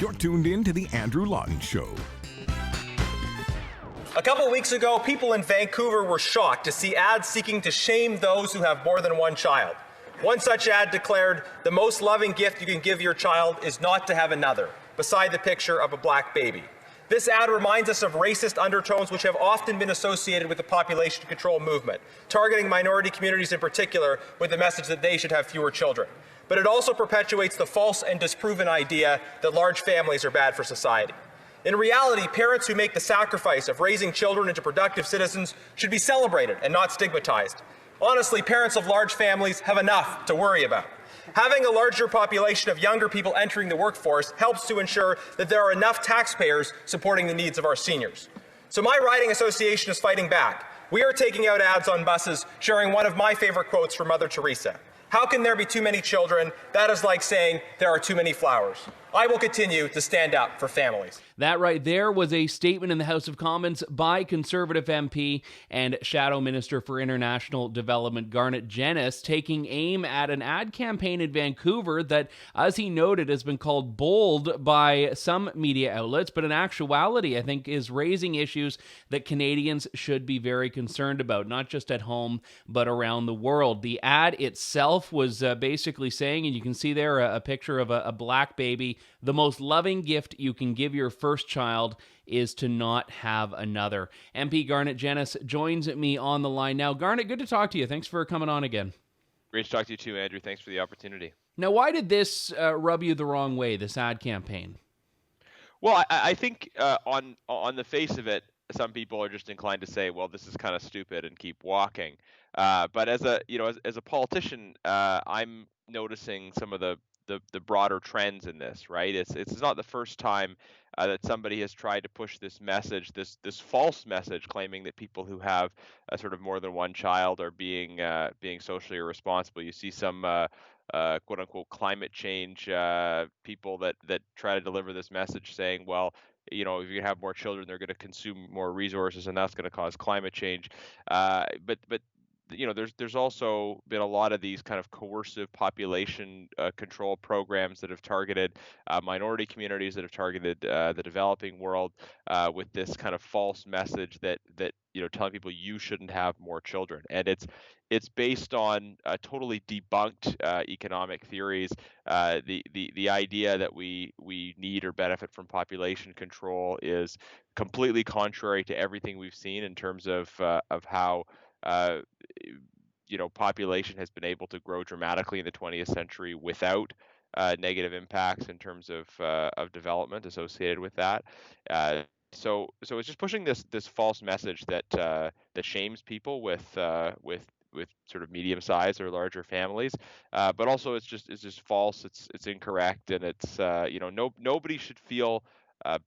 You're tuned in to The Andrew Lawton Show. A couple weeks ago, people in Vancouver were shocked to see ads seeking to shame those who have more than one child. One such ad declared, "The most loving gift you can give your child is not to have another," beside the picture of a black baby. This ad reminds us of racist undertones which have often been associated with the population control movement, targeting minority communities in particular with the message that they should have fewer children. But it also perpetuates the false and disproven idea that large families are bad for society. In reality, parents who make the sacrifice of raising children into productive citizens should be celebrated and not stigmatized. Honestly, parents of large families have enough to worry about. Having a larger population of younger people entering the workforce helps to ensure that there are enough taxpayers supporting the needs of our seniors. So my riding association is fighting back. We are taking out ads on buses sharing one of my favorite quotes from Mother Teresa. "How can there be too many children? That is like saying there are too many flowers." I will continue to stand up for families. That right there was a statement in the House of Commons by Conservative MP and Shadow Minister for International Development Garnett Genuis, taking aim at an ad campaign in Vancouver that, as he noted, has been called bold by some media outlets, but in actuality, I think, is raising issues that Canadians should be very concerned about, not just at home, but around the world. The ad itself was basically saying, and you can see there a picture of a black baby, "The most loving gift you can give your first child is to not have another." MP Garnett Genuis joins me on the line now. Garnett, good to talk to you. Thanks for coming on again. Great to talk to you too, Andrew. Thanks for the opportunity. Now, why did this rub you the wrong way, this ad campaign? Well, I think on the face of it, some people are just inclined to say, "Well, this is kind of stupid," and keep walking. But as a politician, I'm noticing some of the broader trends in this. Right? It's not the first time that somebody has tried to push this message, this false message, claiming that people who have sort of more than one child are being socially irresponsible. You see some quote unquote climate change people that try to deliver this message saying, well, if you have more children, they're going to consume more resources, and that's going to cause climate change. But there's also been a lot of these kind of coercive population control programs that have targeted minority communities, that have targeted the developing world with this kind of false message that telling people you shouldn't have more children, and it's based on totally debunked economic theories. The idea that we need or benefit from population control is completely contrary to everything we've seen in terms of how population has been able to grow dramatically in the 20th century without negative impacts in terms of development associated with that. So it's just pushing this false message that shames people with sort of medium-sized or larger families, but also it's just false. It's incorrect, and it's nobody should feel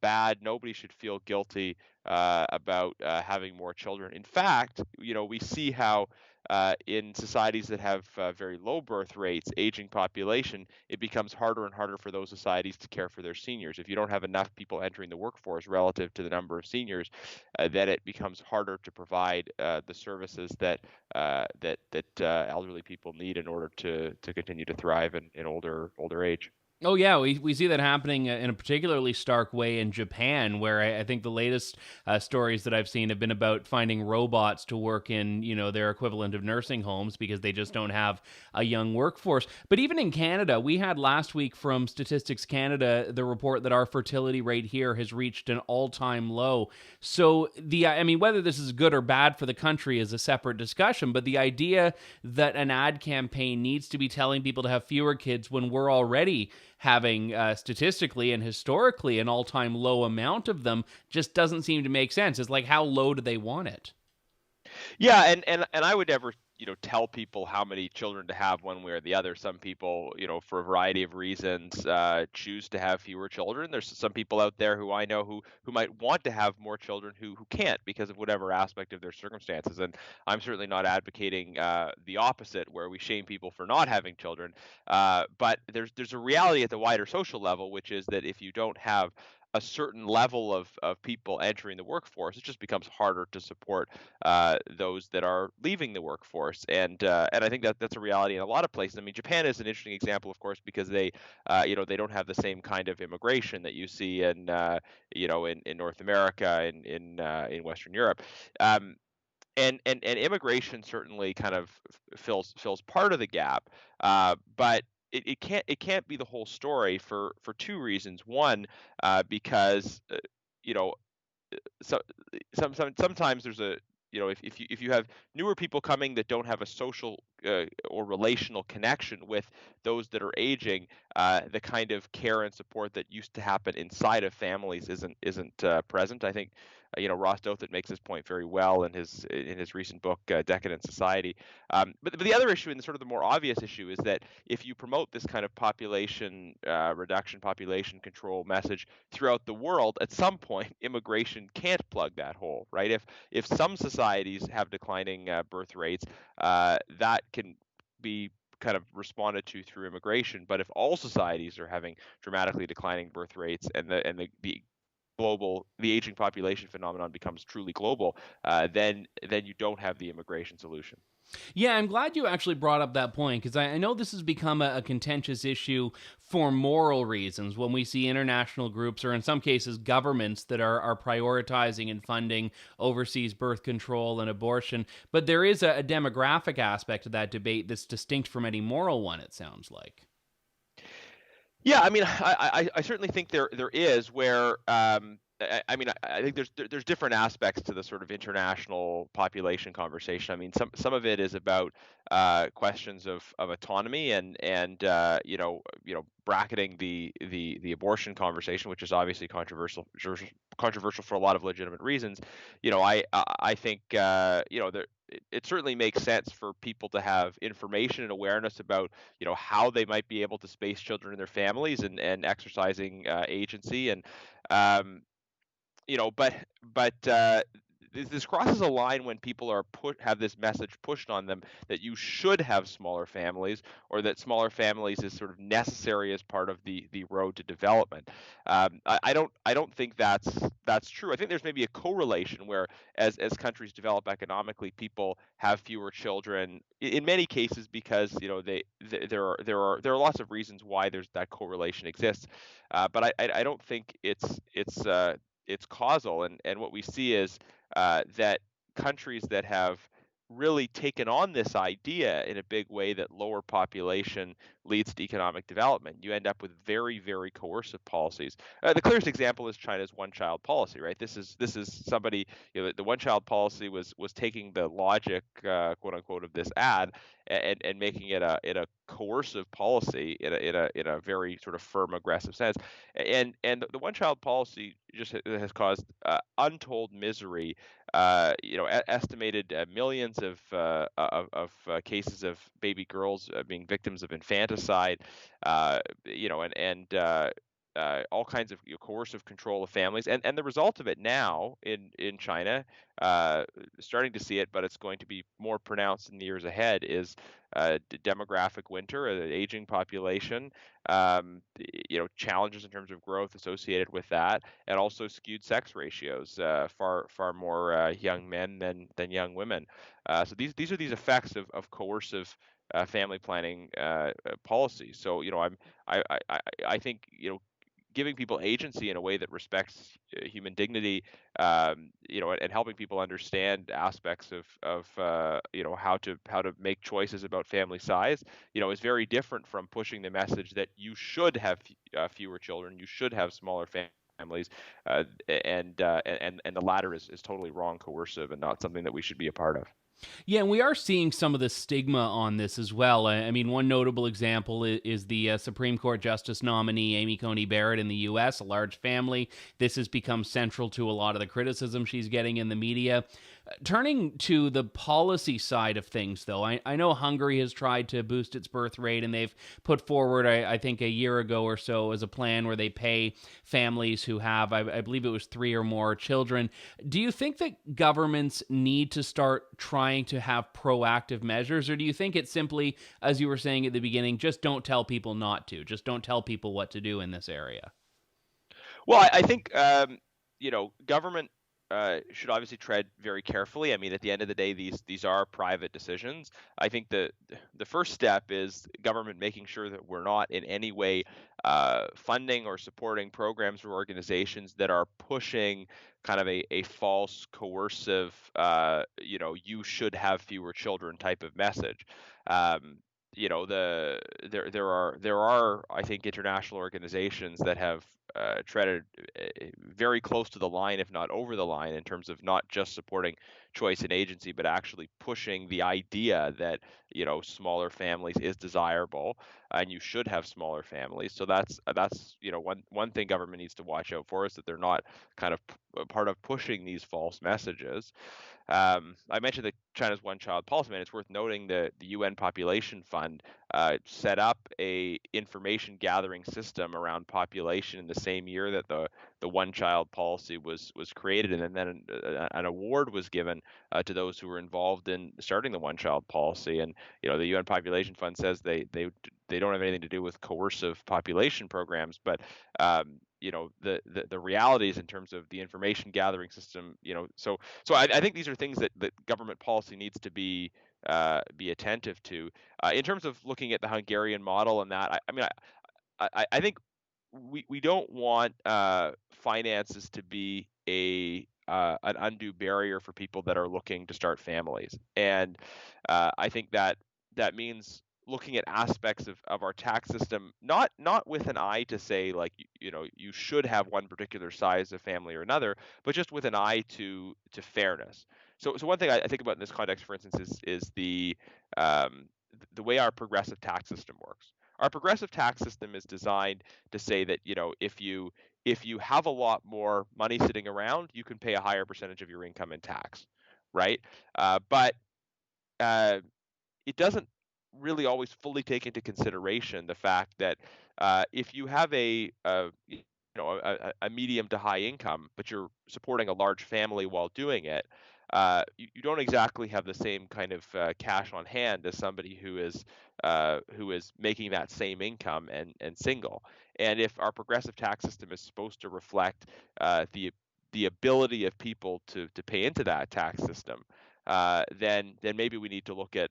bad. Nobody should feel guilty about having more children. In fact, we see how in societies that have very low birth rates, aging population, it becomes harder and harder for those societies to care for their seniors. If you don't have enough people entering the workforce relative to the number of seniors, then it becomes harder to provide the services that elderly people need in order to continue to thrive in older age. Oh, yeah, we see that happening in a particularly stark way in Japan, where I think the latest stories that I've seen have been about finding robots to work in, their equivalent of nursing homes because they just don't have a young workforce. But even in Canada, we had last week from Statistics Canada the report that our fertility rate here has reached an all-time low. So whether this is good or bad for the country is a separate discussion, but the idea that an ad campaign needs to be telling people to have fewer kids when we're already having statistically and historically an all-time low amount of them just doesn't seem to make sense. It's like, how low do they want it? Yeah, and I would never tell people how many children to have one way or the other. Some people, for a variety of reasons, choose to have fewer children. There's some people out there who I know who might want to have more children who can't because of whatever aspect of their circumstances. And I'm certainly not advocating the opposite, where we shame people for not having children. But there's a reality at the wider social level, which is that if you don't have a certain level of people entering the workforce, it just becomes harder to support those that are leaving the workforce. And I think that that's a reality in a lot of places. I mean, Japan is an interesting example, of course, because they don't have the same kind of immigration that you see in North America and in Western Europe. Um, and immigration certainly kind of fills part of the gap, but it can't be the whole story for two reasons. One, because you know so sometimes there's a if you have newer people coming that don't have a social or relational connection with those that are aging, the kind of care and support that used to happen inside of families isn't present. I think Ross Douthat makes this point very well in his recent book, Decadent Society. But the other issue, and sort of the more obvious issue, is that if you promote this kind of population reduction, population control message throughout the world, at some point immigration can't plug that hole, right? If some societies have declining birth rates, that can be kind of responded to through immigration. But if all societies are having dramatically declining birth rates, and the aging population phenomenon becomes truly global, then you don't have the immigration solution. Yeah, I'm glad you actually brought up that point, because I know this has become a contentious issue for moral reasons when we see international groups, or in some cases governments, that are prioritizing and funding overseas birth control and abortion. But there is a demographic aspect to that debate that's distinct from any moral one, it sounds like. Yeah, I mean, I certainly think there is where I mean, I think there's different aspects to the sort of international population conversation. I mean, some of it is about questions of autonomy and bracketing the abortion conversation, which is obviously controversial for a lot of legitimate reasons. I think it certainly makes sense for people to have information and awareness about how they might be able to space children in their families and exercising agency. And um, but this crosses a line when people have this message pushed on them that you should have smaller families, or that smaller families is sort of necessary as part of the road to development. I don't think that's true. I think there's maybe a correlation where as countries develop economically, people have fewer children in many cases because there are lots of reasons why there's that correlation exists. But I don't think it's causal. And what we see is that countries that have really taken on this idea in a big way, that lower population leads to economic development, you end up with very, very coercive policies. The clearest example is China's one-child policy, right? This is somebody, the one-child policy was taking the logic, quote unquote, of this ad and making it a coercive policy in a very sort of firm, aggressive sense. And the one-child policy just has caused untold misery. Estimated millions of cases of baby girls being victims of infanticide, and all kinds of coercive control of families, and the result of it now in China, uh, starting to see it, but it's going to be more pronounced in the years ahead, is demographic winter, an aging population, challenges in terms of growth associated with that, and also skewed sex ratios, far more young men than young women. So these are these effects of coercive family planning policies. So I think giving people agency in a way that respects human dignity, and helping people understand aspects of how to make choices about family size, is very different from pushing the message that you should have fewer children, you should have smaller families, and the latter is totally wrong, coercive, and not something that we should be a part of. Yeah, and we are seeing some of the stigma on this as well. I mean, one notable example is the Supreme Court Justice nominee Amy Coney Barrett in the U.S., a large family. This has become central to a lot of the criticism she's getting in the media. Turning to the policy side of things, though, I know Hungary has tried to boost its birth rate, and they've put forward, I think, a year ago or so, as a plan where they pay families who have, I believe it was 3 or more children. Do you think that governments need to start trying to have proactive measures, or do you think it's simply, as you were saying at the beginning, just don't tell people not to, just don't tell people what to do in this area? Well, I think government should obviously tread very carefully. I mean, at the end of the day, these are private decisions. I think the first step is government making sure that we're not in any way funding or supporting programs or organizations that are pushing kind of a false, coercive, you should have fewer children type of message. Um, there are I think international organizations that have treaded very close to the line, if not over the line, in terms of not just supporting choice and agency, but actually pushing the idea that smaller families is desirable, and you should have smaller families. So that's one thing government needs to watch out for, is that they're not kind of part of pushing these false messages. I mentioned the China's one-child policy, and it's worth noting the UN Population Fund set up a information gathering system around population in the same year that the one-child policy was created, and then an award was given to those who were involved in starting the one-child policy. And the UN Population Fund says they don't have anything to do with coercive population programs, but the realities in terms of the information gathering system, so I think these are things that government policy needs to be attentive to. In terms of looking at the Hungarian model and that, I mean, I think we don't want finances to be an undue barrier for people that are looking to start families. And I think that means looking at aspects of our tax system, not with an eye to say, like, you should have one particular size of family or another, but just with an eye to fairness. So one thing I think about in this context, for instance, is the way our progressive tax system works. Our progressive tax system is designed to say that if you have a lot more money sitting around, you can pay a higher percentage of your income in tax, right? But it doesn't really always fully take into consideration the fact that if you have a medium to high income, but you're supporting a large family while doing it, you don't exactly have the same kind of cash on hand as somebody who is making that same income and single. And if our progressive tax system is supposed to reflect the ability of people to pay into that tax system, then maybe we need to look at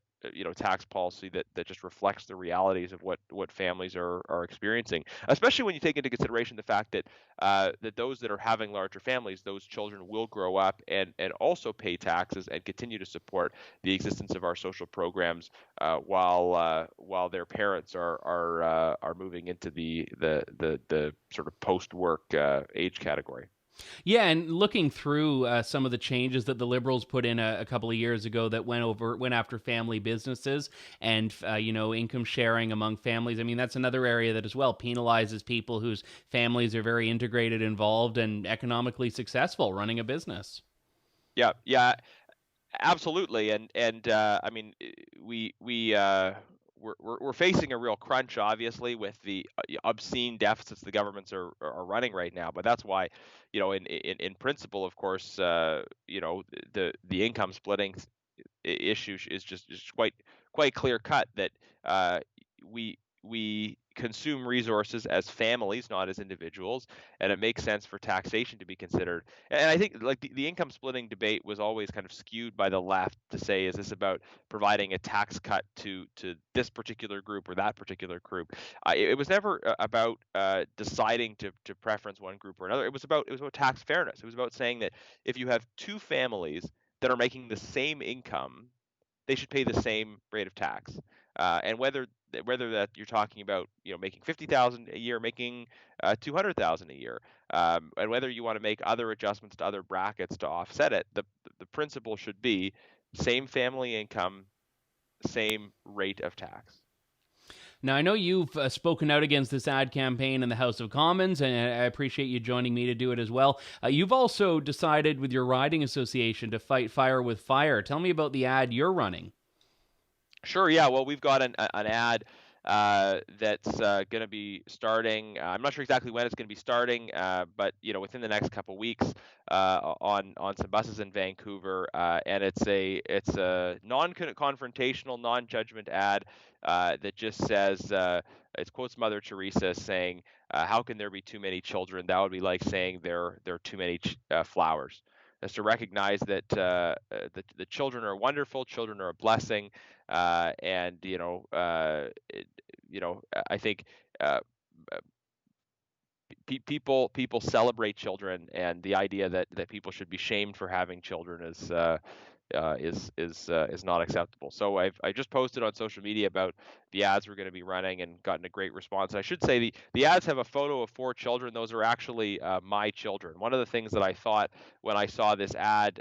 tax policy that just reflects the realities of what families are experiencing, especially when you take into consideration the fact that that those that are having larger families, those children will grow up and also pay taxes and continue to support the existence of our social programs while their parents are moving into the sort of post-work age category. Yeah, and looking through some of the changes that the Liberals put in a couple of years ago that went after family businesses and income sharing among families. I mean, that's another area that as well penalizes people whose families are very integrated, involved, and economically successful running a business. Yeah, absolutely. And I mean, we're facing a real crunch, obviously, with the obscene deficits the governments are running right now. But that's why, in principle, of course, the income splitting issue is just quite clear cut, that we consume resources as families, not as individuals, and it makes sense for taxation to be considered. And I think, like, the income splitting debate was always kind of skewed by the left to say, is this about providing a tax cut to this particular group or that particular group? It was never about deciding to preference one group or another. It was about tax fairness. It was about saying that if you have two families that are making the same income, they should pay the same rate of tax. And whether that you're talking about making 50,000 a year, making 200,000 a year, and whether you want to make other adjustments to other brackets to offset it, the principle should be same family income, same rate of tax. Now, I know you've spoken out against this ad campaign in the House of Commons, and I appreciate you joining me to do it as well. You've also decided with your riding association to fight fire with fire. Tell me about the ad you're running. Sure, yeah. Well, we've got an ad that's going to be starting. I'm not sure exactly when it's going to be starting, but within the next couple weeks on some buses in Vancouver, and it's a non-confrontational, non-judgment ad that just says it quotes Mother Teresa saying, "How can there be too many children? That would be like saying there are too many flowers." Is to recognize that the children are wonderful, children are a blessing, and I think uh, people celebrate children, and the idea that people should be shamed for having children is not acceptable. So I just posted on social media about the ads we're going to be running and gotten a great response. And I should say the ads have a photo of 4 children. Those are actually my children. One of the things that I thought when I saw this ad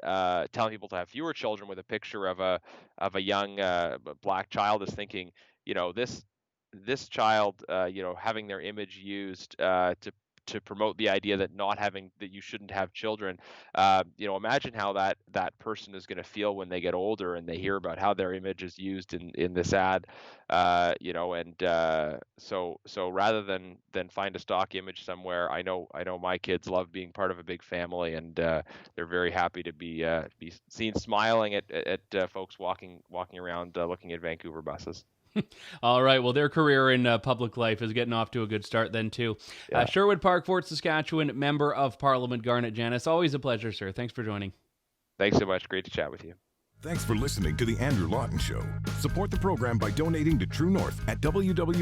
telling people to have fewer children with a picture of a young black child is thinking, this child, having their image used to promote the idea that you shouldn't have children. Imagine how that person is going to feel when they get older and they hear about how their image is used in this ad. So rather than find a stock image somewhere, I know my kids love being part of a big family, and they're very happy to be seen smiling at folks walking around looking at Vancouver buses. All right. Well, their career in public life is getting off to a good start then, too. Yeah. Sherwood Park, Fort Saskatchewan, Member of Parliament Garnett Genuis. Always a pleasure, sir. Thanks for joining. Thanks so much. Great to chat with you. Thanks for listening to The Andrew Lawton Show. Support the program by donating to True North at www.tnc.news.